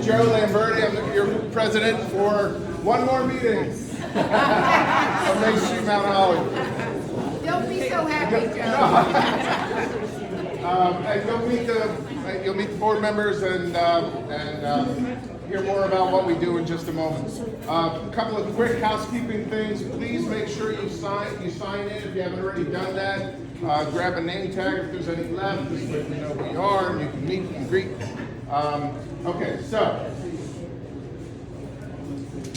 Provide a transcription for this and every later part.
Joe Lambarti. I'm your president for one more meeting of Main Street, Mount Holly. Don't be so happy, Joe. And you'll meet the board members and hear more about what we do in just a moment. A couple of quick housekeeping things. Please make sure you sign in if you haven't already done that. Grab a name tag if there's any left. Just let me know who you are and you can meet and greet. Okay, so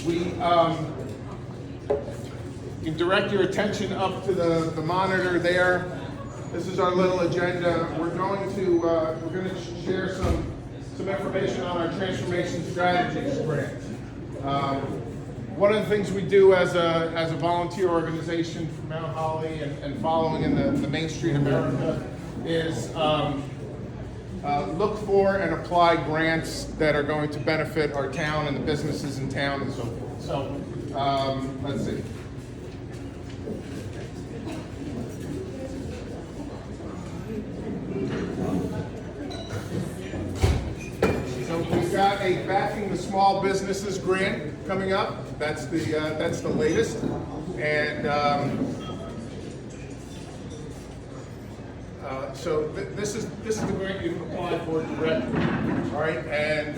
we you can direct your attention up to the monitor there. This is our little agenda. We're going to share some information on our transformation strategies grant. One of the things we do as a volunteer organization for Mount Holly and following in the Main Street America is look for and apply grants that are going to benefit our town and the businesses in town and so forth. So let's see. We've got a Backing the Small Businesses grant coming up. That's the latest, and so this is the grant you can apply for directly. All right, and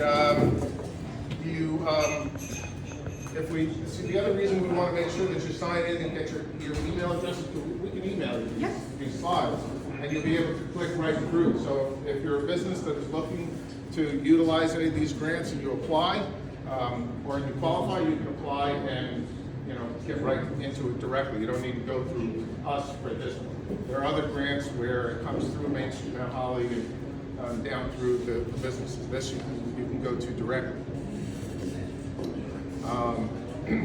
if we see the other reason we want to make sure that you sign in and get your email addresses, we can email you these slides, and you'll be able to click right through. So if you're a business that is looking to utilize any of these grants and you apply, or you qualify, you can apply and get right into it directly. You don't need to go through us for this one. There are other grants where it comes through Main Street, Mount Holly, and down through the businesses. This you can go to directly.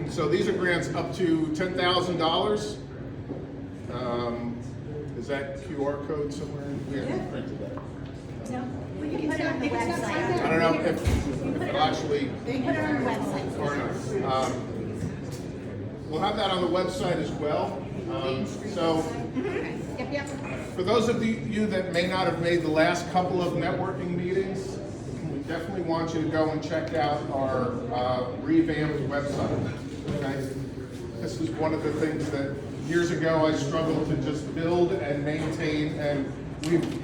So these are grants up to $10,000. Is that QR code somewhere? We haven't printed that. No, we can put it on the website. I don't know if it'll actually. They put it on the website. Or not. We'll have that on the website as well. So, Yep. for those of you that may not have made the last couple of networking meetings, we definitely want you to go and check out our revamped website. Okay? This is one of the things that years ago I struggled to just build and maintain, and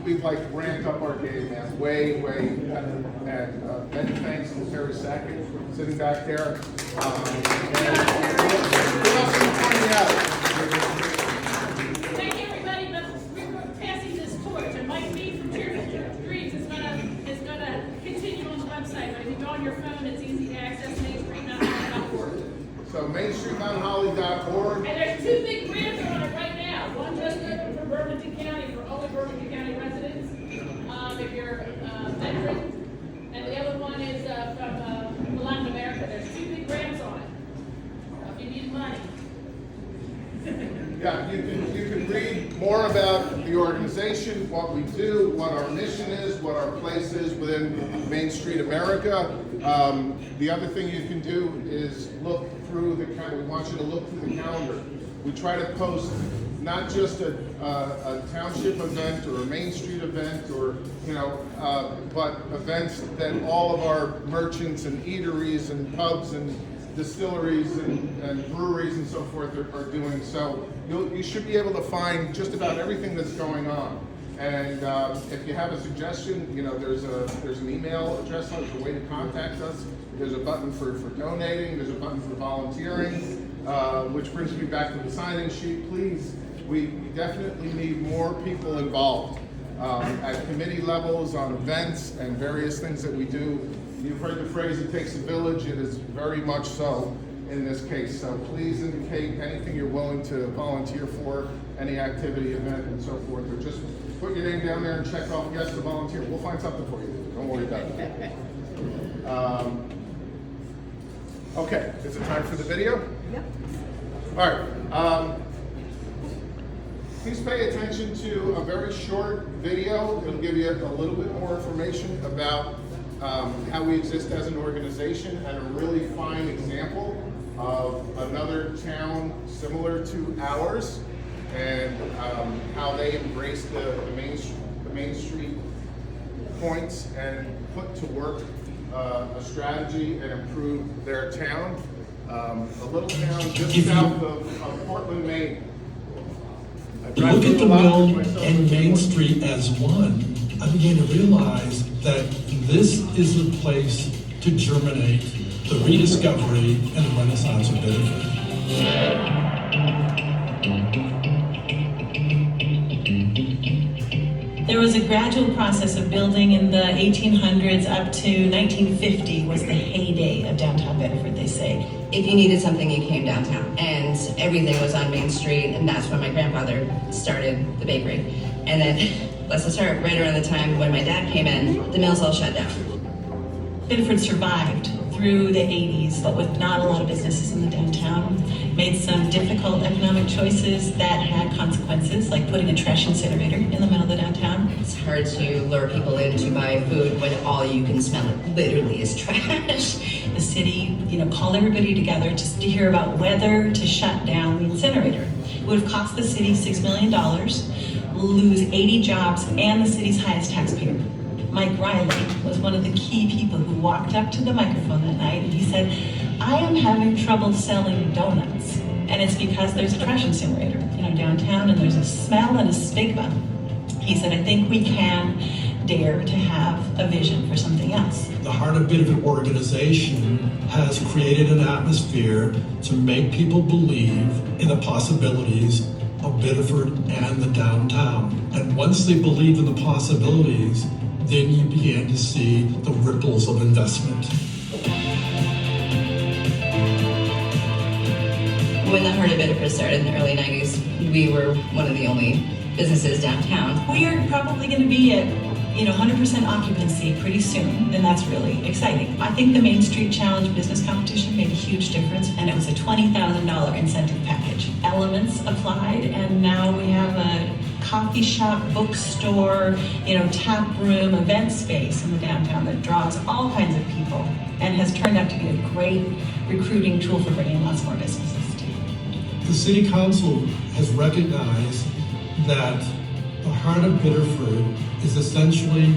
we've like ramped up our game now, way better. And many thanks to Terri Sackett sitting back there. Thank everybody, but we're passing this torch, and Mike B from Terjohn is gonna continue on the website. But if you go on your phone, it's easy to access mainstreetmountainholly.org. So mainstreetmountainholly.org. And there's two big grants on it right now. One just opened for Burlington County, for only Burlington County residents, if you're a veteran. And the other one is from Latin America. There's two big grants on it. If you need money. Yeah, you can read more about the organization, what we do, what our mission is, what our place is within Main Street America. The other thing you can do is look through the calendar. We want you to look through the calendar. We try to post not just a township event or a Main Street event, or but events that all of our merchants and eateries and pubs and distilleries and breweries and so forth are doing. So you should be able to find just about everything that's going on. And if you have a suggestion, there's an email address, there's a way to contact us. There's a button for donating. There's a button for volunteering, which brings me back to the sign-in sheet. Please, we definitely need more people involved at committee levels, on events, and various things that we do. You've heard the phrase, it takes a village. It is very much so in this case. So please indicate anything you're willing to volunteer for, any activity, event, and so forth, or just put your name down there and check off yes to volunteer. We'll find something for you. Don't worry about it. Okay, is it time for the video? Yep. All right. Please pay attention to a very short video. It'll give you a little bit more information about how we exist as an organization, and a really fine example of another town similar to ours, and how they embrace the Main Street points and put to work a strategy and improve their town. A little town just south of Portland, Maine. Look at the mill and Main Street as one. I began to realize that this is a place to germinate the rediscovery and the renaissance of Bedford. There was a gradual process of building in the 1800s up to 1950 was the heyday of downtown Bedford, they say. If you needed something, you came downtown, and everything was on Main Street, and that's when my grandfather started the bakery. And then, let's start right around the time when my dad came in, the mills all shut down. Bedford survived through the 80s, but with not a lot of businesses in the downtown. Made some difficult economic choices that had consequences, like putting a trash incinerator in the middle of the downtown. It's hard to lure people in to buy food when all you can smell it literally is trash. The city, called everybody together just to hear about whether to shut down the incinerator. It would have cost the city $6 million, lose 80 jobs, and the city's highest taxpayer. Mike Riley was one of the key people who walked up to the microphone that night and he said, I am having trouble selling donuts. And it's because there's a trash incinerator, downtown, and there's a smell and a stigma. He said, I think we can dare to have a vision for something else. The Heart of Bedford organization has created an atmosphere to make people believe in the possibilities of Bedford and the downtown. And once they believe in the possibilities, then you began to see the ripples of investment. When the Heart of Bedford started in the early 90s, we were one of the only businesses downtown. We are probably going to be at 100% occupancy pretty soon, and that's really exciting. I think the Main Street Challenge business competition made a huge difference, and it was a $20,000 incentive package. Elements applied, and now we have a coffee shop, bookstore, tap room, event space in the downtown that draws all kinds of people and has turned out to be a great recruiting tool for bringing lots more businesses. The City Council has recognized that the Heart of Bedford is essentially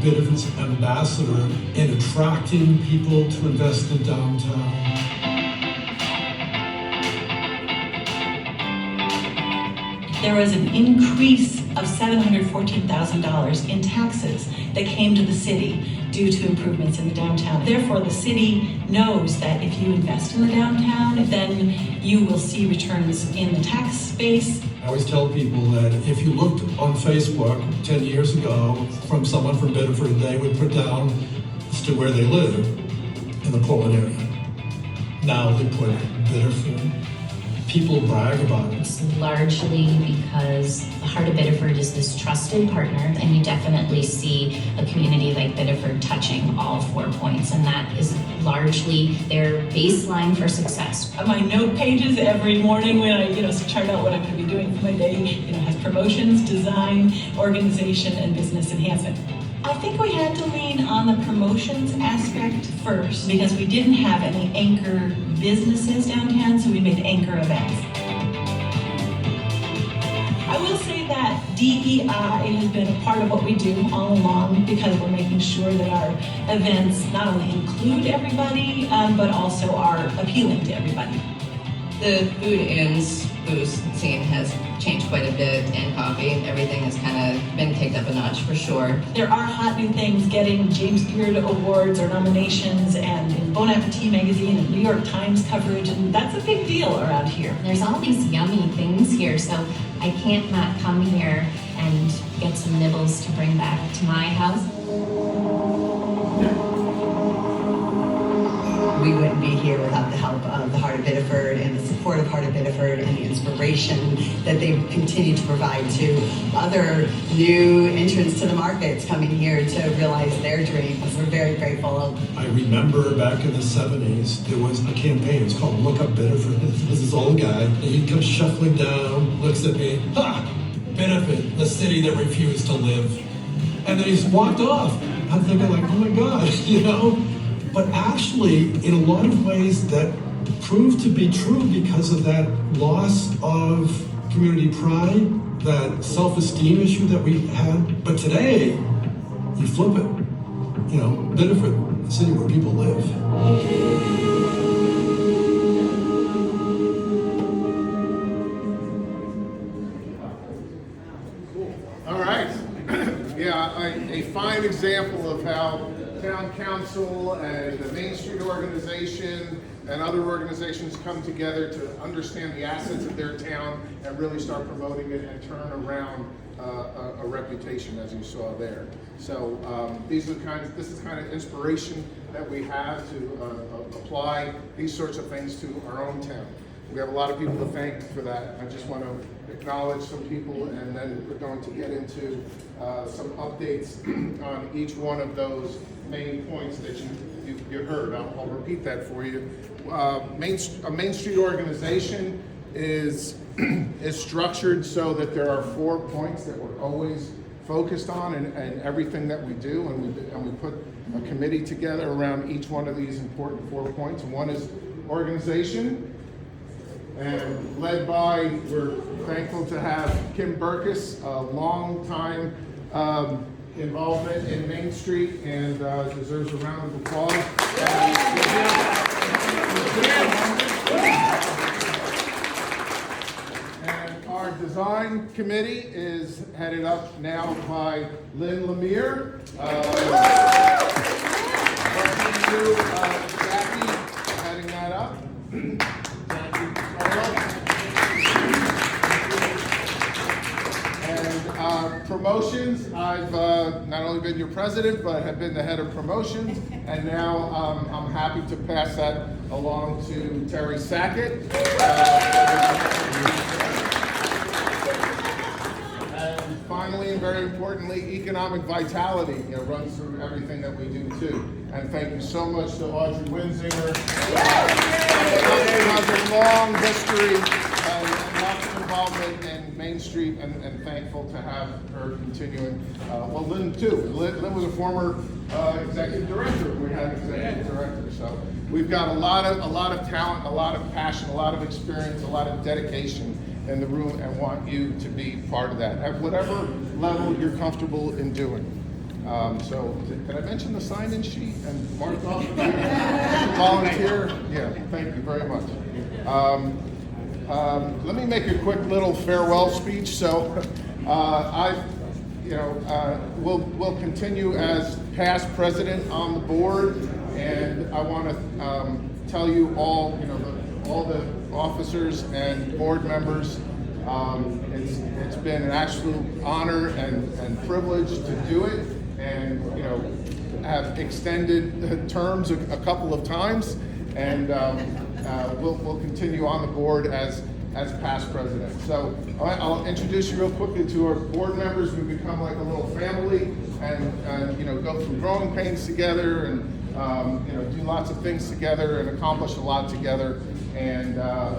Bedford's ambassador in attracting people to invest in downtown. There was an increase of $714,000 in taxes that came to the city due to improvements in the downtown. Therefore, the city knows that if you invest in the downtown, then you will see returns in the tax space. I always tell people that if you looked on Facebook 10 years ago from someone from Bedford, they would put down as to where they live in the Portland area. Now they put Bedford. People brag about it. It's largely because the Heart of Bedford is this trusted partner, and you definitely see a community like Bedford touching all 4 points, and that is largely their baseline for success. My note pages every morning when I chart out what I'm going to be doing for my day, has promotions, design, organization, and business enhancement. I think we had to lean on the promotions aspect first because we didn't have any anchor businesses downtown, so we made anchor events. I will say that DEI has been a part of what we do all along because we're making sure that our events not only include everybody, but also are appealing to everybody. The food and booze scene has changed quite a bit, and coffee. Everything has kind of been kicked up a notch for sure. There are hot new things getting James Beard Awards or nominations, and in Bon Appetit magazine and New York Times coverage, and that's a big deal around here. There's all these yummy things here, so I can't not come here and get some nibbles to bring back to my house. We wouldn't be here without the help of the Heart of Bedford and the support of Heart of Bedford and the inspiration that they continue to provide to other new entrants to the markets coming here to realize their dreams. We're very grateful. I remember back in the 70s, there was a campaign, it's called Look Up Bedford. This was this old guy, and he comes shuffling down, looks at me, ha! Bedford, the city that refused to live. And then he's walked off. I'm thinking like, oh my God, But actually, in a lot of ways, that proved to be true because of that loss of community pride, that self-esteem issue that we had. But today, you flip it. Biddeford, the city where people live. All right. Yeah, a fine example of how town council and the Main Street organization and other organizations come together to understand the assets of their town and really start promoting it and turn around a reputation, as you saw there. So this is kind of inspiration that we have to apply these sorts of things to our own town. We have a lot of people to thank for that. I just want to acknowledge some people, and then we're going to get into some updates on each one of those main points that you heard. I'll repeat that for you. A Main Street organization is structured so that there are 4 points that we're always focused on in everything that we do, and we put a committee together around each one of these important 4 points. One is organization, and led by, we're thankful to have Kim Burkus, a long time involvement in Main Street, and deserves a round of applause. And our design committee is headed up now by Lynn Lemire. Jackie heading that up. And promotions, I've not only been your president, but have been the head of promotions, and now I'm happy to pass that along to Terri Sackett. And finally, and very importantly, economic vitality runs through everything that we do too. And thank you so much to Audrey Winzinger. She has a long history and lots of involvement in Main Street, and thankful to have her continuing. Well, Lynn too. Lynn was a former executive director. We had an executive director, so we've got a lot of talent, a lot of passion, a lot of experience, a lot of dedication in the room, and want you to be part of that at whatever level you're comfortable in doing. So, can I mention the sign-in sheet and mark off? Volunteer? Yeah, thank you very much. Let me make a quick little farewell speech. So, we'll continue as past president on the board, and I want to tell you all, all the officers and board members, it's been an absolute honor and privilege to do it, and have extended terms a couple of times, and we'll continue on the board as past president. So I'll introduce you real quickly to our board members. We've become like a little family, and go through growing pains together, and do lots of things together and accomplish a lot together. And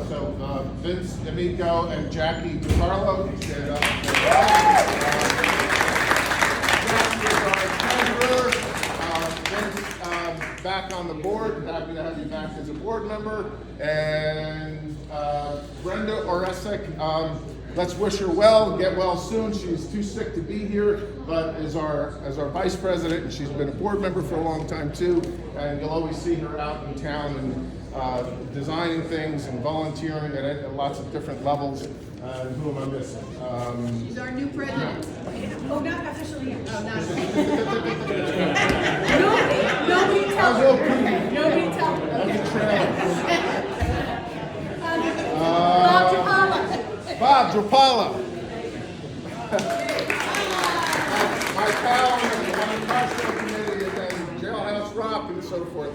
so Vince D'Amico and Jackie DiCarlo, stand up. Jackie is our treasurer. Vince, back on the board. Happy to have you back as a board member. And Brenda Oresek, let's wish her well, get well soon. She's too sick to be here, but is our vice president, and she's been a board member for a long time too. And you'll always see her out in town and designing things and volunteering at lots of different levels. Who am I missing? She's our new president. Oh, not officially yet. Oh, not officially. Nobody tell her. Nobody tell her. Bob Drapala. My pal on the costume committee, and Jailhouse Rock and so forth,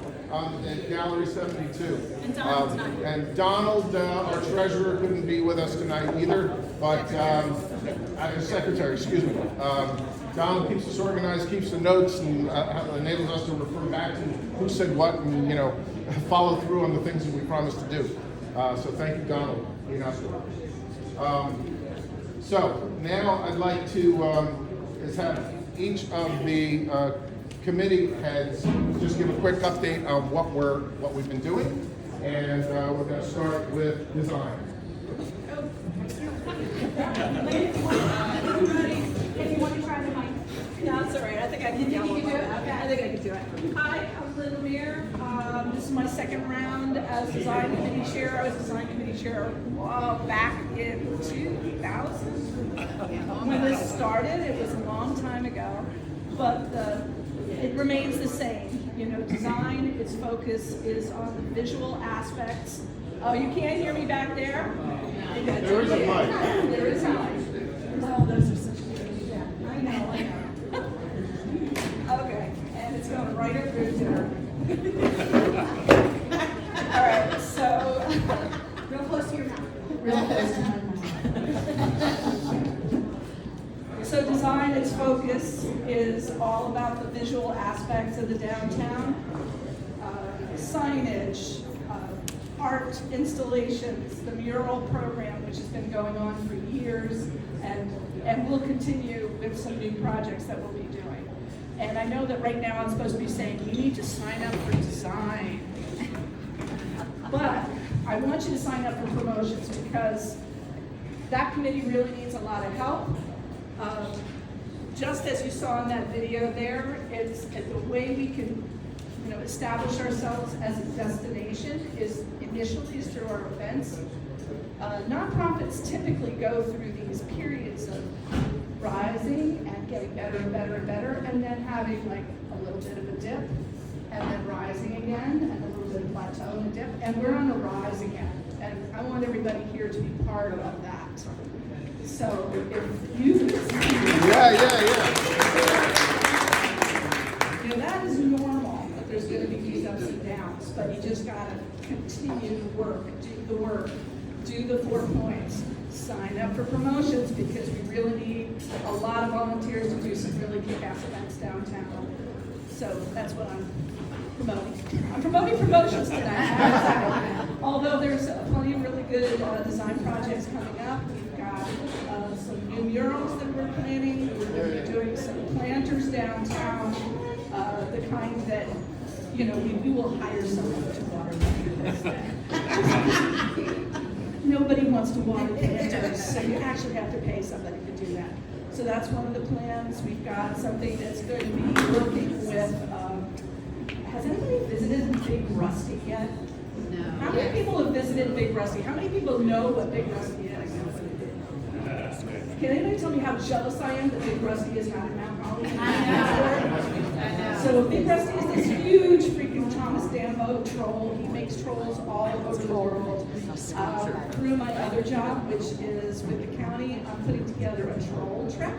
in Gallery 72. And Donald, our treasurer, couldn't be with us tonight either, but secretary, excuse me. Donald keeps us organized, keeps the notes, and enables us to refer back to who said what, and follow through on the things that we promised to do. So thank you, Donald. So now I'd like to have each of the committee heads just give a quick update on what we've been doing, and we're going to start with design. If you want to try the mic. No, it's all right. I think I can yell. You can do it? Okay, I think I can do it. Hi, I'm Lynn Lemire. This is my second round as design committee chair. I was design committee chair back in 2000 when this started. It was a long time ago, but it remains the same. You know, design, its focus is on the visual aspects. Oh, you can't hear me back there? There is a mic. There is a mic. Oh, those are such good. Yeah, I know. Okay, and it's going right up through there. All right, so real close to your mouth. Real close to my mouth. So design, its focus is all about the visual aspects of the downtown, signage, art installations, the mural program, which has been going on for years, and will continue with some new projects that we'll be doing. And I know that right now I'm supposed to be saying, you need to sign up for design. But I want you to sign up for promotions because that committee really needs a lot of help. Just as you saw in that video there, it's the way we can establish ourselves as a destination is initially through our events. Nonprofits typically go through these periods of rising and getting better and better and better, and then having like a little bit of a dip, and then rising again, and a little bit of plateau and a dip, and we're on the rise again. And I want everybody here to be part of that. So if you that is normal, that there's going to be these ups and downs, but you just got to continue to work, do the work, do the 4 points, sign up for promotions because we really need a lot of volunteers to do some really kick-ass events downtown. So that's what I'm promoting. I'm promoting promotions tonight. Although there's plenty of really good design projects coming up. We've got some new murals that we're planning. We're going to be doing some planters downtown. The kind that, we will hire someone to water them. Nobody wants to water planters, so you actually have to pay somebody to do that. So that's one of the plans. We've got something that's going to be working with, has anybody visited Big Rusty yet? No. How many people have visited Big Rusty? How many people know what Big Rusty is? Can anybody tell me how jealous I am that Big Rusty is not in Mount Holly? I know. So Big Rusty is this huge freaking Thomas Dambo troll. He makes trolls all over the world. Through my other job, which is with the county, I'm putting together a troll trek.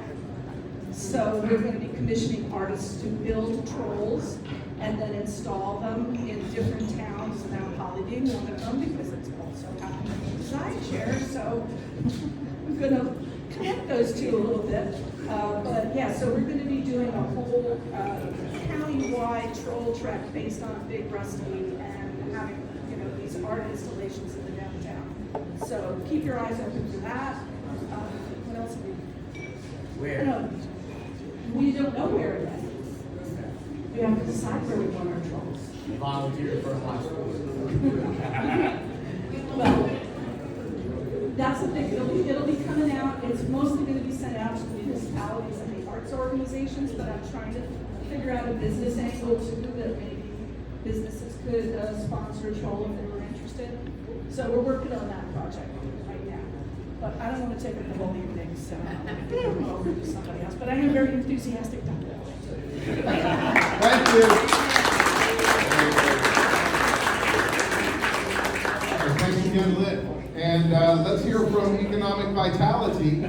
So we're going to be commissioning artists to build trolls and then install them in different towns. Mount Holly being one of them because it's also happening in the design chair. So I'm going to connect those two a little bit. But yeah, so we're going to be doing a whole county-wide troll trek based on Big Rusty and having these art installations in the downtown. So keep your eyes open for that. What else have we? Where? No, we don't know where yet. We have to decide where we want our trolls. Volunteer for a hospital. Well, that's the thing. It'll be coming out. It's mostly going to be sent out to the municipalities and the arts organizations, but I'm trying to figure out a business angle too that maybe businesses could sponsor a troll if they were interested. So we're working on that project right now. But I don't want to take up the whole evening, so I'll over to somebody else. But I am very enthusiastic about that. Thank you. Thanks again, Lynn. And let's hear from Economic Vitality.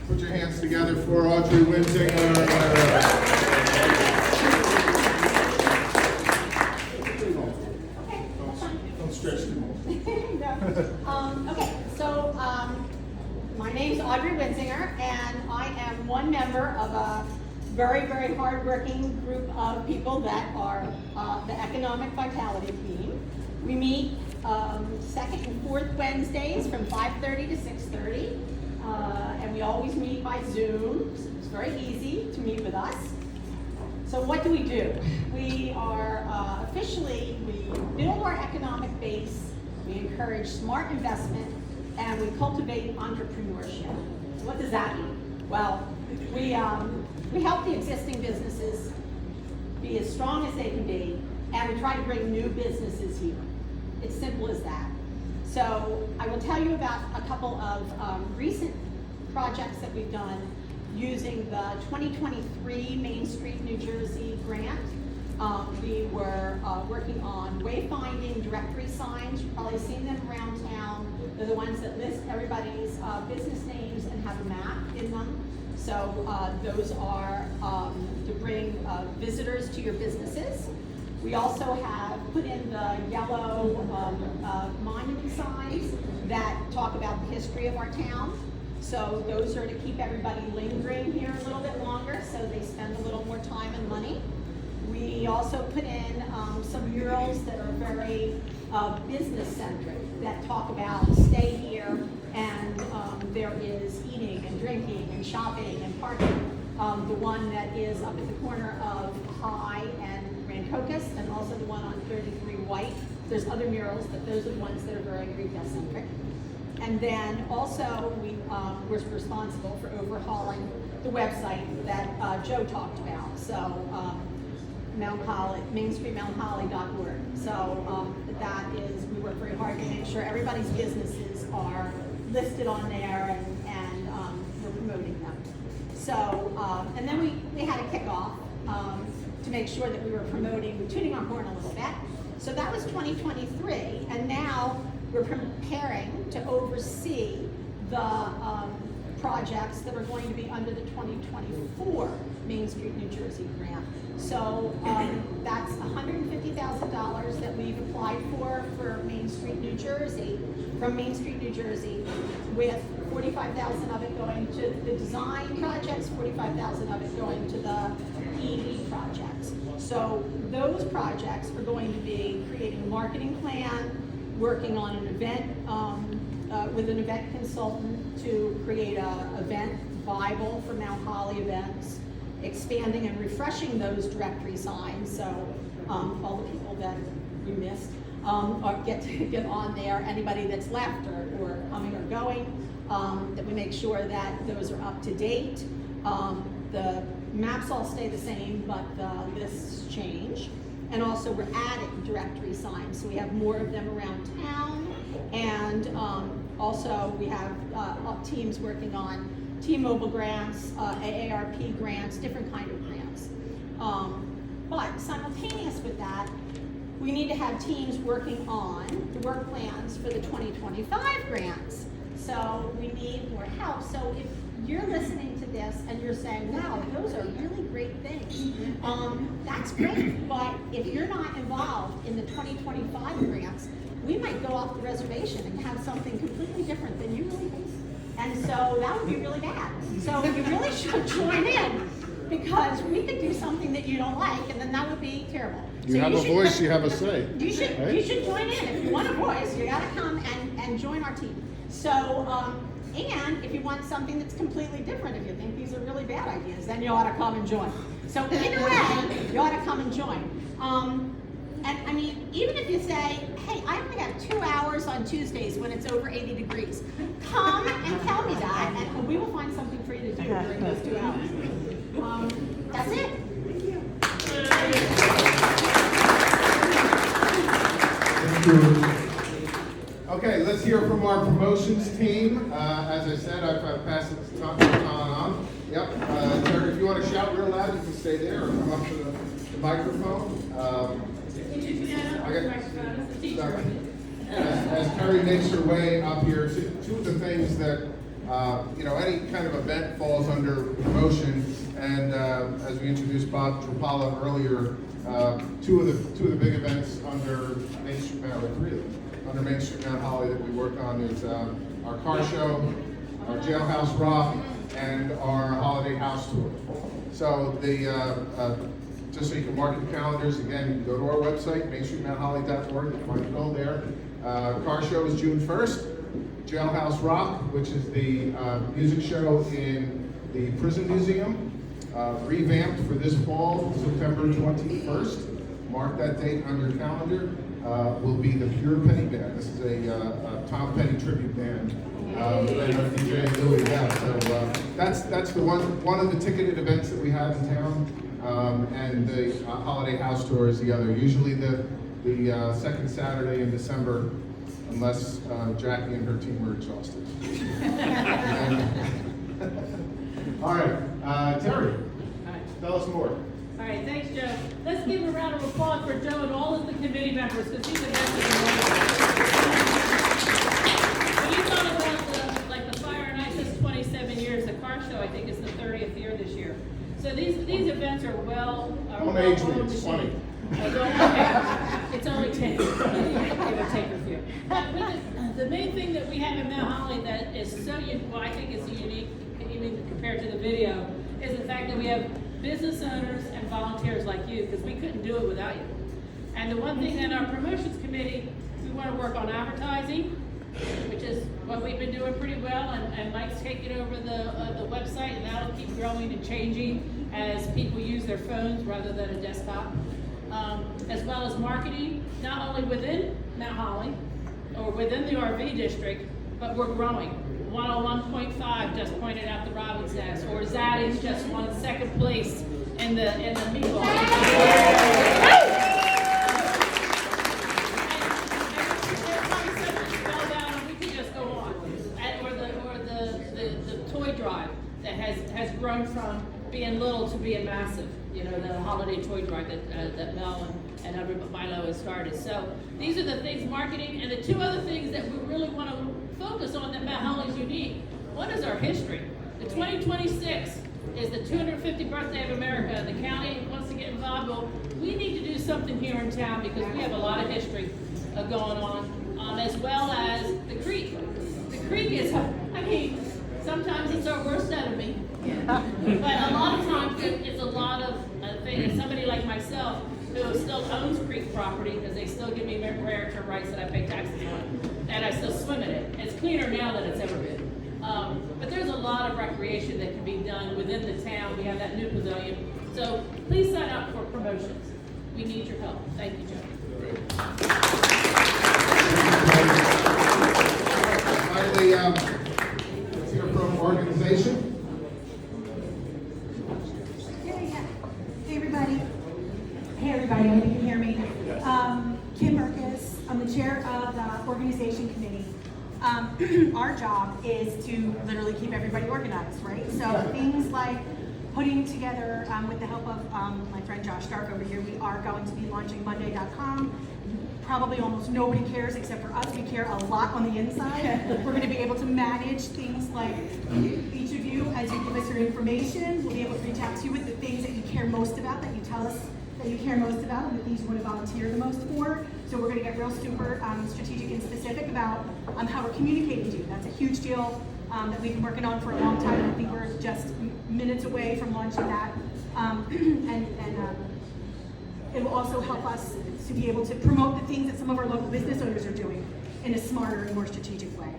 Put your hands together for Audrey Wintinger. Don't stretch too much. Okay, so my name's Audrey Winsinger, and I am one member of a very, very hardworking group of people that are the Economic Vitality team. We meet second and fourth Wednesdays from 5:30 to 6:30, and we always meet by Zoom. So it's very easy to meet with us. So what do? We are we build our economic base, we encourage smart investment, and we cultivate entrepreneurship. So what does that mean? Well, We help the existing businesses be as strong as they can be, and we try to bring new businesses here. It's simple as that. So I will tell you about a couple of recent projects that we've done using the 2023 Main Street, New Jersey grant. We were working on wayfinding directory signs. You've probably seen them around town. They're the ones that list everybody's business names and have a map in them. So those are to bring visitors to your businesses. We also have put in the yellow monument signs that talk about the history of our town. So those are to keep everybody lingering here a little bit longer, so they spend a little more time and money. We also put in some murals that are very business-centric, that talk about stay here, and there is eating and drinking and shopping and parking. The one that is up at the corner of High and Rancocas, and also the one on 33 White. There's other murals, but those are the ones that are very retail-centric. And then also we were responsible for overhauling the website that Joe talked about. So mainstreetmountholly.org. So that is, we work very hard to make sure everybody's businesses are listed on there, and we're promoting them. So, and then we had a kickoff to make sure that we were promoting, tuning our horn a little bit. So that was 2023, and now we're preparing to oversee the projects that are going to be under the 2024 Main Street, New Jersey grant. So that's $150,000 that we've applied for Main Street, New Jersey, from Main Street, New Jersey, with $45,000 of it going to the design projects, $45,000 of it going to the EV projects. So those projects are going to be creating a marketing plan, working on an event with an event consultant to create an event Bible for Mount Holly events, expanding and refreshing those directory signs, so all the people that you missed get on there, anybody that's left or coming or going, that we make sure that those are up to date. The maps all stay the same, but the lists change. And also we're adding directory signs, so we have more of them around town. And also we have teams working on T-Mobile grants, AARP grants, different kind of grants. But simultaneous with that, we need to have teams working on the work plans for the 2025 grants. So we need more help. So if you're listening to this and you're saying, wow, those are really great things, that's great. But if you're not involved in the 2025 grants, we might go off the reservation and have something completely different than you really think. And so that would be really bad. So you really should join in, because we could do something that you don't like, and then that would be terrible. You have a voice, you have a say. You should join in. If you want a voice, you gotta come and join our team. So, and if you want something that's completely different, if you think these are really bad ideas, then you ought to come and join. So either way, you ought to come and join. And I mean, even if you say, hey, I only have 2 hours on Tuesdays when it's over 80 degrees, come and tell me that, and we will find something for you to do during those 2 hours. That's it. Thank you. Okay, let's hear from our promotions team. As I said, I've passed it to on. Yep. Terri, if you want to shout real loud, you can stay there or come up to the microphone. As Terri makes her way up here, two of the things that any kind of event falls under promotion, and as we introduced Bob Trapala earlier, two of the big events under Main Street Mount Holly that we work on is our car show, our Jailhouse Rock, and our Holiday House Tour. So just so you can mark your calendars, again, you can go to our website, mainstreetmountholly.org, you can find it all there. Car show is June 1st. Jailhouse Rock, which is the music show in the Prison Museum, revamped for this fall, September 21st. mark that date on your calendar, will be the Pure Penny Band. This is a Tom Petty tribute band. Led by DJ Louie. Yeah, so that's the one of the ticketed events that we have in town, and the holiday house tour is the other. Usually the second Saturday in December, unless Jackie and her team are exhausted. All right, Terry, tell us more. All right, thanks, Joe. Let's give a round of applause for Joe and all of the committee members, because he's a When you thought about the Fire and Ice is 27 years, the car show, I think, is the 30th year this year. So these events are Don't age me, it's funny. It's only 10, give or take a few. But the main thing that we have in Mount Holly that is so, I think is unique, even compared to the video, is the fact that we have business owners and volunteers like you, because we couldn't do it without you. And the one thing in our promotions committee, we want to work on advertising, which is what we've been doing pretty well, and Mike's taking over the website, and that'll keep growing and changing as people use their phones rather than a desktop. As well as marketing, not only within Mount Holly or within the RV district, but we're growing. 101.5 just pointed out the Robin's Nest, or Zaddy's just won second place in the meatball. We could just go on. Or the toy drive that has grown from being little to being massive. You know, the holiday toy drive that Mel and everybody Milo has started. So these are the things, marketing, and the two other things that we really want to focus on that Mount Holly is unique. One is our history. The 2026 is the 250th birthday of America. The county wants to get involved. Well, we need to do something here in town because we have a lot of history going on, as well as the creek. The creek is, sometimes it's our worst enemy. But a lot of times it's a lot of things. Somebody like myself who still owns creek property because they still give me raritor rights that I pay taxes on, and I still swim in it. It's cleaner now than it's ever been. But there's a lot of recreation that can be done within the town. We have that new pavilion. So please sign up for promotions. We need your help. Thank you, Joe. Finally, let's hear from organization. Hey everybody, I hope you can hear me. Kim Burkus, I'm the chair of the organization committee. Our job is to literally keep everybody organized, right? So things like putting together, with the help of my friend Josh Stark over here, we are going to be launching Monday.com. Probably almost nobody cares except for us. We care a lot on the inside. We're going to be able to manage things like each of you, as you give us your information, we'll be able to reach out to you with the things that you care most about, that you tell us that you care most about, and the things you want to volunteer the most for. So we're going to get real super strategic and specific about how we're communicating to you. That's a huge deal that we've been working on for a long time, and I think we're just minutes away from launching that. It will also help us to be able to promote the things that some of our local business owners are doing in a smarter and more strategic way.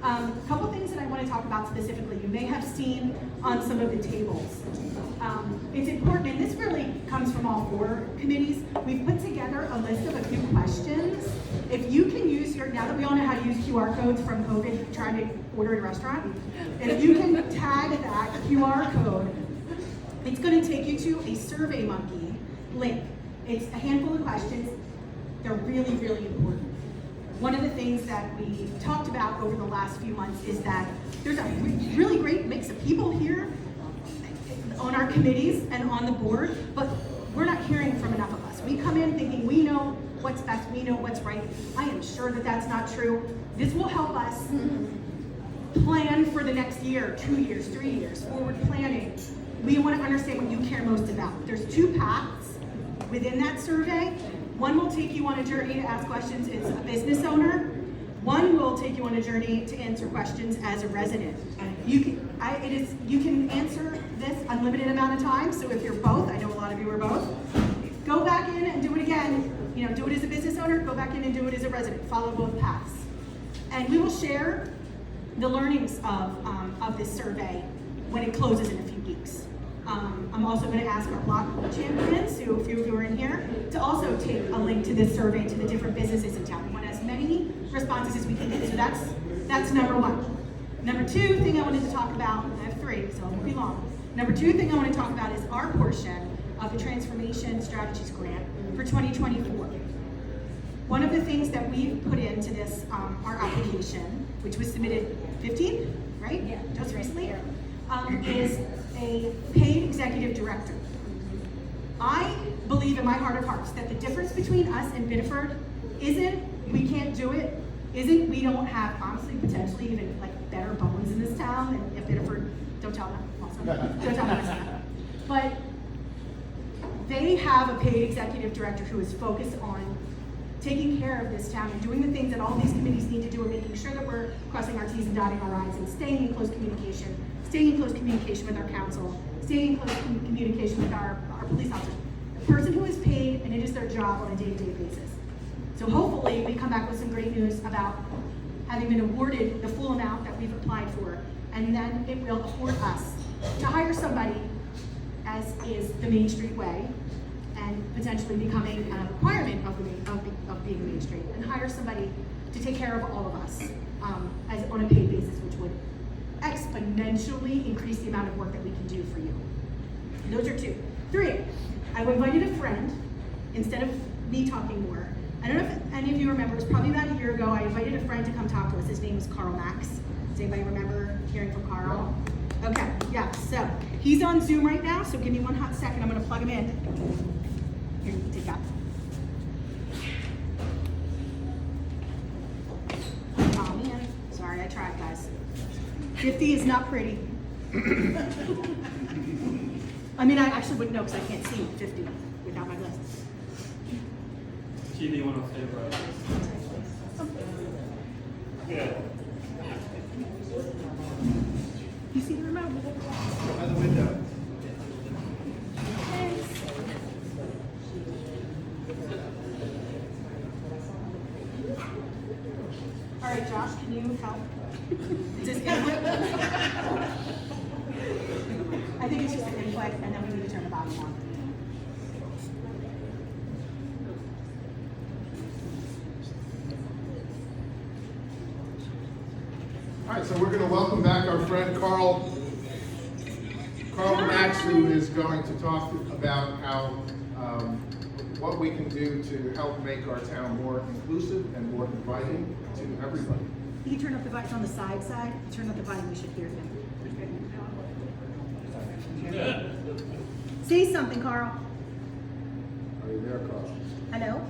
A couple things that I want to talk about specifically, you may have seen on some of the tables. It's important, and this really comes from all four committees. We've put together a list of a few questions. If you can use now that we all know how to use QR codes from COVID, trying to order at a restaurant, if you can tag that QR code, it's going to take you to a SurveyMonkey link. It's a handful of questions. They're really, really important. One of the things that we talked about over the last few months is that there's a really great mix of people here on our committees and on the board, but we're not hearing from enough of us. We come in thinking we know what's best, we know what's right. I am sure that that's not true. This will help us plan for the next year, 2 years, 3 years, forward planning. We want to understand what you care most about. There's two paths within that survey. One will take you on a journey to ask questions as a business owner. One will take you on a journey to answer questions as a resident. You can answer this unlimited amount of times. So if you're both, I know a lot of you are both, go back in and do it again. You know, do it as a business owner, go back in and do it as a resident. Follow both paths. And we will share the learnings of this survey when it closes in a few weeks. I'm also going to ask our block champions, who a few of you are in here, to also take a link to this survey to the different businesses in town. We want as many responses as we can get. So that's number one. Number two thing I wanted to talk about, I have three, so it won't be long. Number two thing I want to talk about is our portion of the Transformation Strategies Grant for 2024. One of the things that we've put into this, our application, which was submitted 15, right? Yeah. Just recently, is a paid executive director. I believe in my heart of hearts that the difference between us and Biddeford isn't we can't do it, isn't we don't have, honestly, potentially even like better bones in this town, and if Biddeford, don't tell them, also, don't tell them. But they have a paid executive director who is focused on taking care of this town and doing the things that all these committees need to do, and making sure that we're crossing our T's and dotting our I's and staying in close communication with our council, staying in close communication with our police officers. The person who is paid, and it is their job on a day-to-day basis. So hopefully we come back with some great news about having been awarded the full amount that we've applied for, and then it will afford us to hire somebody, as is the Main Street way, and potentially becoming a requirement of being Main Street, and hire somebody to take care of all of us as on a paid basis, which would exponentially increase the amount of work that we can do for you. Those are two. Three, I've invited a friend, instead of me talking more. I don't know if any of you remember, it was probably about a year ago, I invited a friend to come talk to us. His name is Carl Max. Does anybody remember hearing from Carl? Okay, yeah, so he's on Zoom right now, so give me one hot second, I'm gonna plug him in. Here, you can take that. Oh man, sorry, I tried, guys. 50 is not pretty. I mean, I actually wouldn't know because I can't see 50 without my glasses. TV one off there, bro. Yeah. You see the remote? By the window. Thanks. All right, Josh, can you help? Just input. I think it's just an input, and then we need to turn the bottom on. All right, so we're going to welcome back our friend Carl Max, who is going to talk about how what we can do to help make our town more inclusive and more inviting to everybody. You can turn up the volume on the side. Turn up the volume, we should hear him. Say something, Carl. Are you there, Carl? Hello?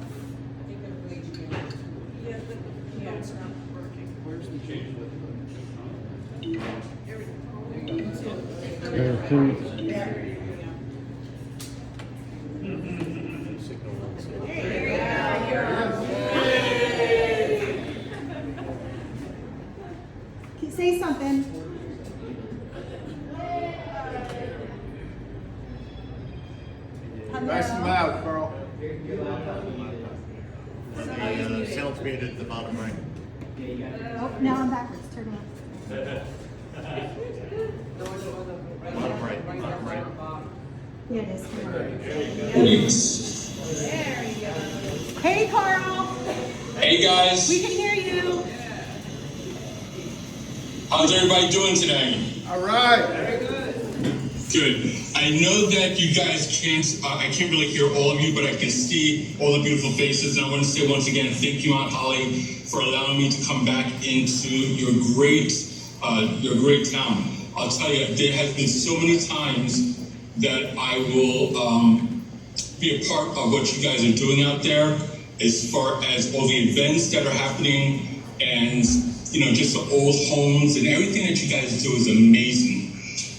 Say something. Nice and loud, Carl. Sounds made at the bottom right. Oh, now I'm backwards. Turn it Bottom right. Yeah, it is. Hey, Carl. Hey guys, We can hear you. how's everybody doing today? All right. Good. I know that you guys can't, I can't really hear all of you, but I can see all the beautiful faces. And I want to say once again, thank you, Mount Holly, for allowing me to come back into your great town. I'll tell you, there has been so many times that I will be a part of what you guys are doing out there, as far as all the events that are happening, and just the old homes and everything that you guys do is amazing.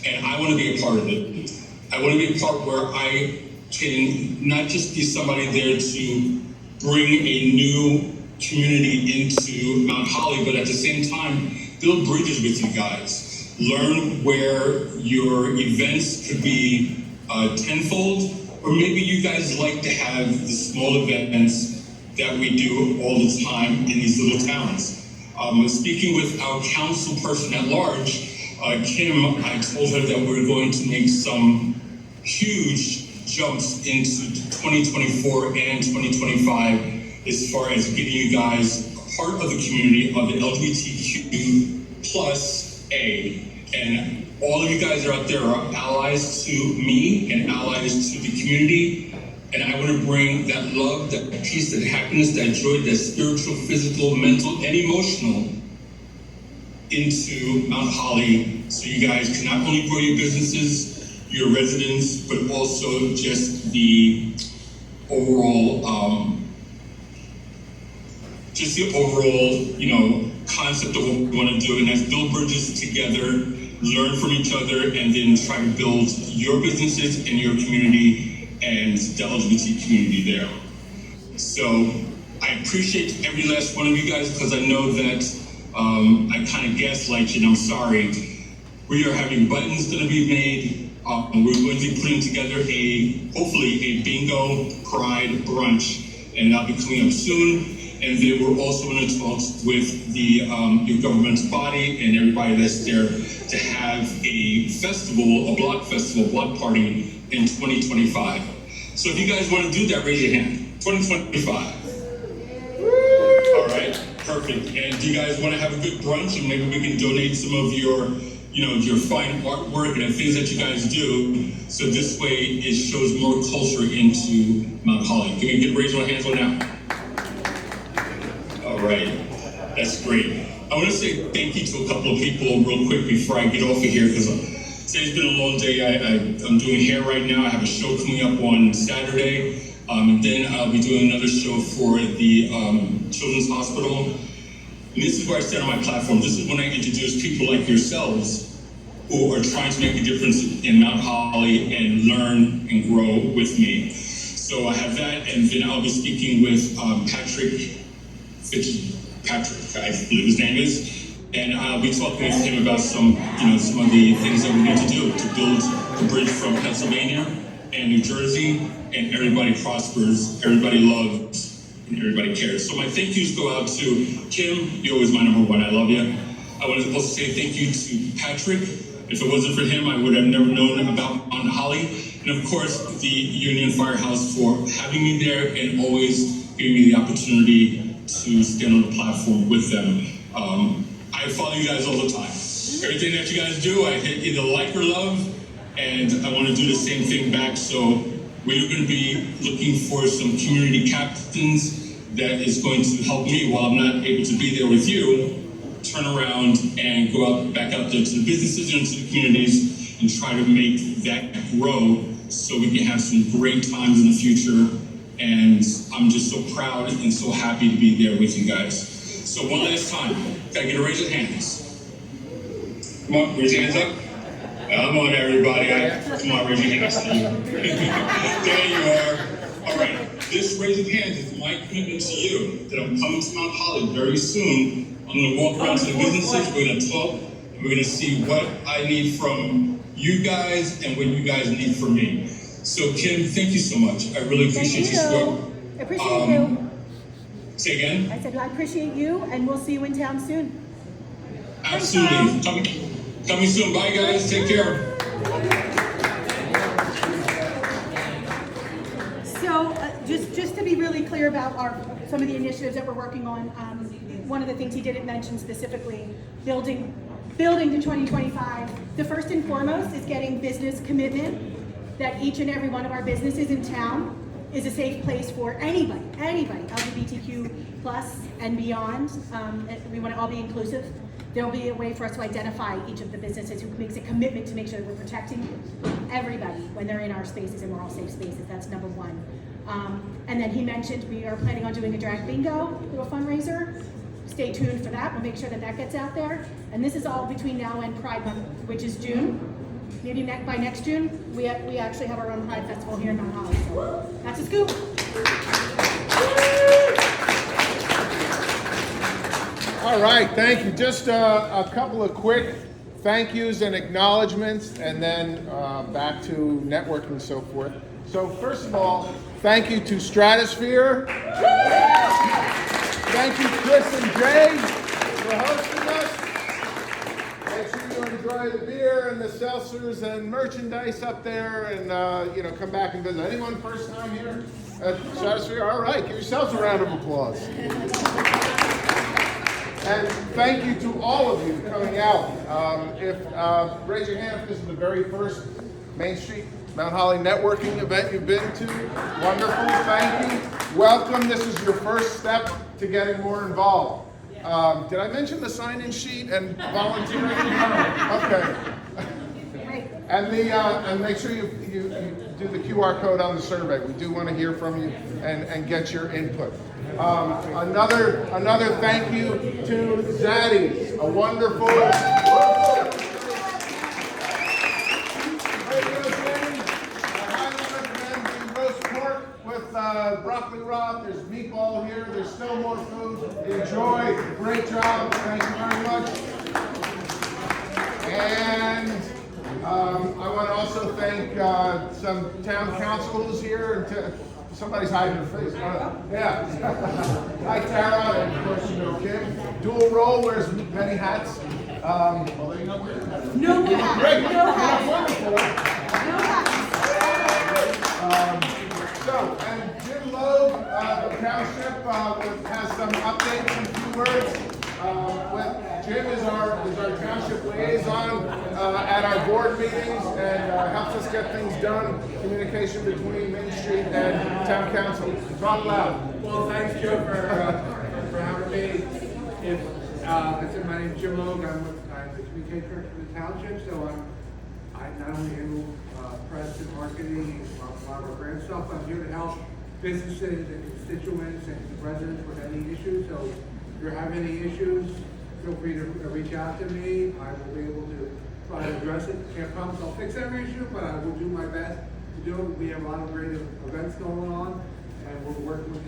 And I want to be a part of it. I want to be a part where I can not just be somebody there to bring a new community into Mount Holly, but at the same time, build bridges with you guys. Learn where your events could be tenfold, or maybe you guys like to have the small events that we do all the time in these little towns. Speaking with our council person at large, Kim, I told her that we're going to make some huge jumps into 2024 and 2025 as far as getting you guys a part of the community of the LGBTQ plus A. And all of you guys are out there are allies to me and allies to the community. And I want to bring that love, that peace, that happiness, that joy, that spiritual, physical, mental, and emotional into Mount Holly, so you guys can not only grow your businesses, your residents, but also just the overall, concept of what we want to do, and that's build bridges together, learn from each other, and then try to build your businesses and your community and the LGBT community there. So I appreciate every last one of you guys, because I know that I kind of gaslight you, and I'm sorry. We are having buttons going to be made. We're going to be putting together hopefully a bingo pride brunch, and that'll be coming up soon. And then we're also in talks with the your government's body and everybody that's there to have a festival, a block festival, block party in 2025. So if you guys want to do that, raise your hand. 2025. All right, perfect. And do you guys want to have a good brunch, and maybe we can donate some of your, your fine artwork and things that you guys do, so this way it shows more culture into Mount Holly. Can we get raise our hands on that? All right, that's great. I want to say thank you to a couple of people real quick before I get off of here, because today's been a long day. I'm doing hair right now. I have a show coming up on Saturday. And then I'll be doing another show for the Children's Hospital. And this is where I stand on my platform. This is when I introduce people like yourselves who are trying to make a difference in Mount Holly and learn and grow with me. So I have that, and then I'll be speaking with Patrick, I believe his name is, and I'll be talking with him about some of the things that we need to do to build the bridge from Pennsylvania and New Jersey, and everybody prospers, everybody loves, and everybody cares. So my thank yous go out to Kim. You're always my number one. I love you. I want to also say thank you to Patrick. If it wasn't for him, I would have never known about Mount Holly. And of course, the Union Firehouse for having me there and always giving me the opportunity to stand on the platform with them. I follow you guys all the time. Everything that you guys do, I hit either like or love, and I want to do the same thing back. So we're going to be looking for some community captains that is going to help me while I'm not able to be there with you, turn around and go back out there to the businesses and to the communities and try to make that grow so we can have some great times in the future. And I'm just so proud and so happy to be there with you guys. So one last time, can I get a raise of hands? Come on, raise your hands up. Come on, everybody. Come on, raise your hands. There you are. All right. This raise of hands is my commitment to you that I'm coming to Mount Holly very soon. I'm going to walk around to the businesses. We're going to talk. And we're going to see what I need from you guys and what you guys need from me. So, Kim, thank you so much. I really appreciate your support. I appreciate you. Say again? I said I appreciate you, and we'll see you in town soon. Absolutely. Coming soon. Bye, guys. Take care. So, just to be really clear about some of the initiatives that we're working on, one of the things he didn't mention specifically, building to 2025. The first and foremost is getting business commitment that each and every one of our businesses in town is a safe place for anybody, LGBTQ plus and beyond. We want to all be inclusive. There'll be a way for us to identify each of the businesses who makes a commitment to make sure that we're protecting everybody when they're in our spaces and we're all safe spaces. That's number one. And then he mentioned we are planning on doing a drag bingo through a fundraiser. Stay tuned for that. We'll make sure that that gets out there. And this is all between now and Pride Month, which is June. Maybe by next June, we actually have our own Pride Festival here in Mount Holly. So that's a scoop. All right, thank you. Just a couple of quick thank yous and acknowledgements, and then back to networking and so forth. So first of all, thank you to Stratosphere. Thank you, Chris and Jay, for hosting us. Make sure you're enjoy the beer and the seltzers and merchandise up there, and come back and visit. Anyone first time here at Stratosphere? All right, give yourselves a round of applause. And thank you to all of you coming out. Raise your hand if this is the very first Main Street Mount Holly networking event you've been to. Wonderful, thank you. Welcome, this is your first step to getting more involved. Did I mention the sign-in sheet and volunteering? Okay. And make sure you do the QR code on the survey. We do want to hear from you and get your input. Another thank you to Zaddy's, a wonderful. Broccoli raw, there's meatball here, there's still more food. Enjoy, great job, thank you very much. And I want to also thank some town council who's here. Somebody's hiding their face. Yeah. Hi, Tara, and of course you know Kim. Dual role, wears many hats. No hats. Great. No hats. Wonderful. No hats. And Jim Loeb, the township, has some updates, some few words. Jim is our township liaison at our board meetings and helps us get things done. Communication between Main Street and Town Council. Talk loud. Well, thanks, Joe, for having me. My name's Jim Loeb. I'm the communicator for the township, so I not only handle press and marketing and a lot of our brand stuff. I'm here to help businesses and constituents and residents with any issues. So if you have any issues, feel free to reach out to me. I will be able to try to address it. Can't promise I'll fix every issue, but I will do my best to do it. We have a lot of great events going on, and we're working with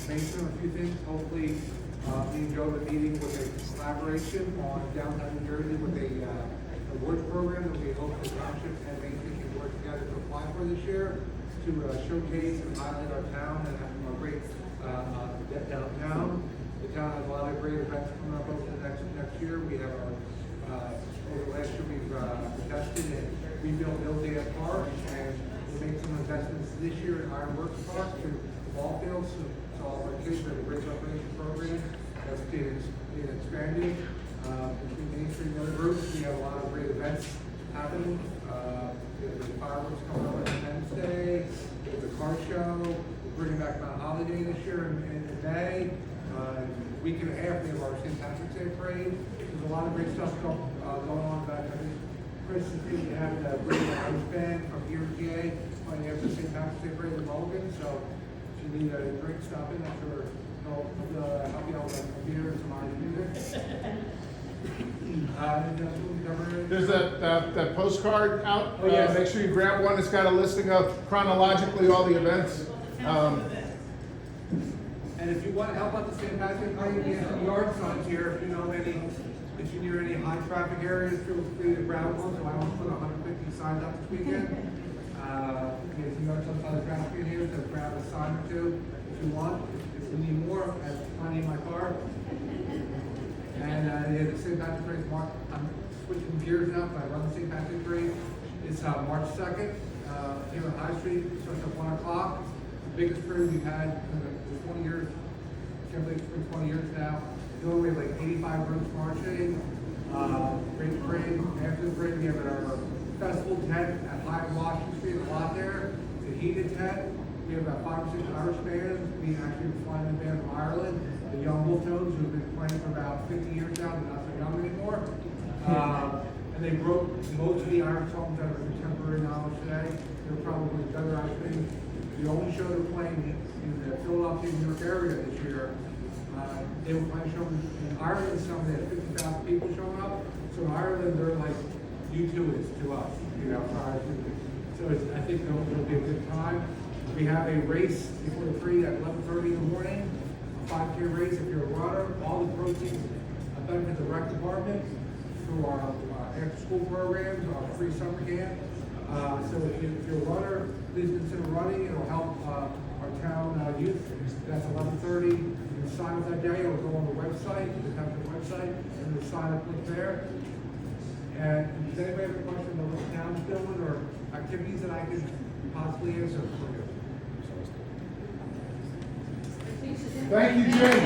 Mason on a few things. Hopefully, me and Joe are meeting with a collaboration on downtown New Jersey with a awards program that we hope the township and Mason can work together to apply for this year to showcase and highlight our town and have a great downtown. The town has a lot of great events coming up over the next year. We have our over the last year we've invested in rebuilt Hillsdale Park, and we made some investments this year in Ironworks Park to the ball fields. So all our kids have a great recreation program that's being expanded. Between Main Street and other groups, we have a lot of great events happening. There's fireworks coming up on Independence Day. There's a car show. We're bringing back Mount Holiday this year in May. Week and a half, we have our St. Patrick's Day parade. There's a lot of great stuff going on back there. Chris is going to have the great house band from here in PA playing after St. Patrick's Day parade in Mulligan. So if you need a drink, stop in. I'm sure they'll help you out with a beer and some live music. There's that postcard out. Oh, yes. Make sure you grab one. It's got a listing of chronologically all the events. And if you want to help out the St. Patrick's Day, we have some yard signs here. If you near any high traffic areas, feel free to grab one. So I want to put 150 signs up this weekend. We have some yard signs on the traffic in here, so grab a sign or two if you want. If you need more, I have plenty in my car. And the St. Patrick's Day, I'm switching gears now, but I run the St. Patrick's Day. It's March 2nd here on High Street. It starts at 1 o'clock. The biggest parade we've had in the 20 years. Can't believe it's been 20 years now. We have like 85 groups marching. Great parade. After the parade, we have our festival tent at High Washington Street, a lot there. It's a heated tent. We have about 5 or 6 Irish bands. We actually flying a band from Ireland, the Young Wolftones, who've been playing for about 50 years now. They're not so young anymore. And they broke most of the Irish songs that are contemporary knowledge today. They're probably better Irish bands. The only show they're playing in the Philadelphia, New York area this year, they were playing shows in Ireland. Some they had 50,000 people showing up. So in Ireland, they're like U2 is to us, prior to. So I think it'll be a good time. We have a race before the parade at 11:30 in the morning, a 5K race. If you're a runner, all the proceeds benefit the rec department through our after-school programs, our free summer camp. So if you're a runner, please consider running. It'll help our town youth. That's 11:30. You can sign up that day or go on the website, the township website, and the sign up link there. And does anybody have a question about what the town's doing or activities that I could possibly answer for you? Thank you, Jim.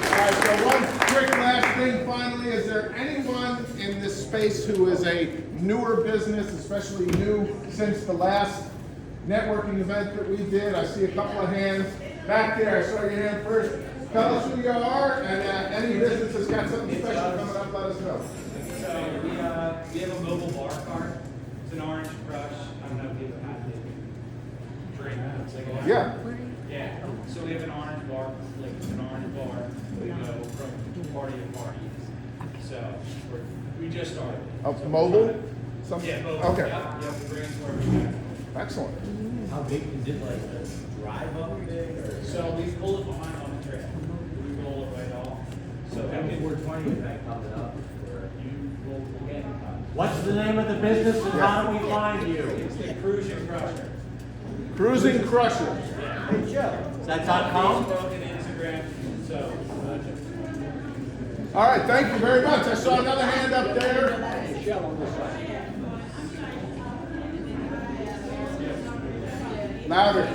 All right, so one quick last thing finally, is there anyone in this space who is a newer business, especially new since the last networking event that we did? I see a couple of hands back there. I saw your hand first. Tell us who you are, and any business that's got something special coming up, let us know. So we have a mobile bar cart. It's an orange crush. I don't know if you've had it. Drink. It's like a Yeah. Yeah. So we have an orange bar, like it's an orange bar. We go from party to party. So we just started. Oh, mobile? Some- Yeah, mobile. Okay. Yeah, we bring it to where we go. Excellent. How big is it, like a drive up big or? So we pull it behind on the trail. We roll it right off. So How that many can, 420 is that coming up? Or you will get what's the name of the business and how do we find you? It's the Cruising Crusher. Cruising Crusher. Is that .com? Facebook and Instagram. So. All right, thank you very much. I saw another hand up there. Louder.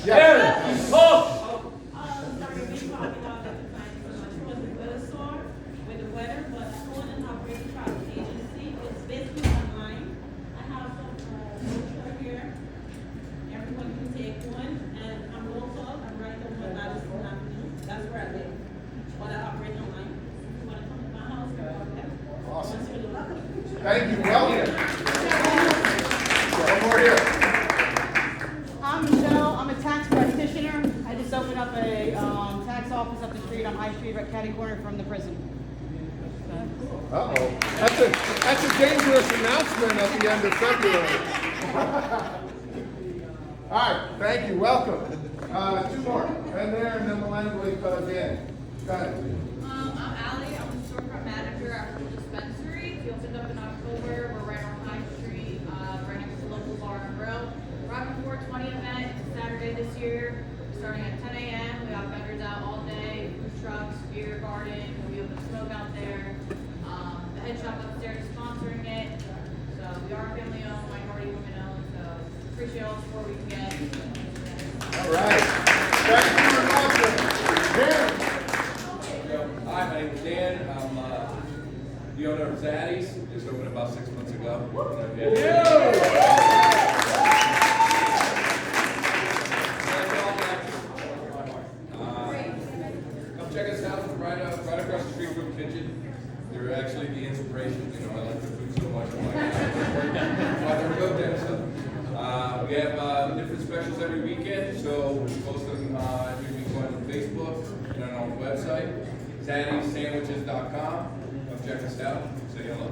Yes. With the weather, but going and operating travel agency, it's basically online. I have some brochure here. Everyone can take one, and I'm local. I'm right on Madison Avenue. That's where I live. But I operate online. If you want to come to my house, you're welcome. Awesome. Once you're welcome. Thank you. Welcome. One more here. I'm Michelle. I'm a tax practitioner. I just opened up a tax office up the street on High Street, right catty corner from the prison. Uh-oh. That's a dangerous announcement at the end of February. All right, thank you. Welcome. Two more. And there, and then we'll end with Dan. Go ahead. I'm Allie. I'm the storefront manager at the dispensary. We opened up in October. We're right on High Street, right next to the local bar and grill. We're having a 420 event. It's a Saturday this year. We're starting at 10 a.m. We have vendors out all day, food trucks, beer garden. We have the smoke out there. The head shop upstairs is sponsoring it. So we are family owned, minority women owned. So appreciate all the support we can get. All right. Thank you very much. Dan. Hi, my name is Dan. I'm the owner of Zaddy's. Just opened about 6 months ago. Come check us out. We're right across the street from the kitchen. They're actually the inspiration. You know, I like the food so much. I'm like, why they're good there. So, we have different specials every weekend. So we post them every week on Facebook and on our website, zaddysandwiches.com. Come check us out. Say hello.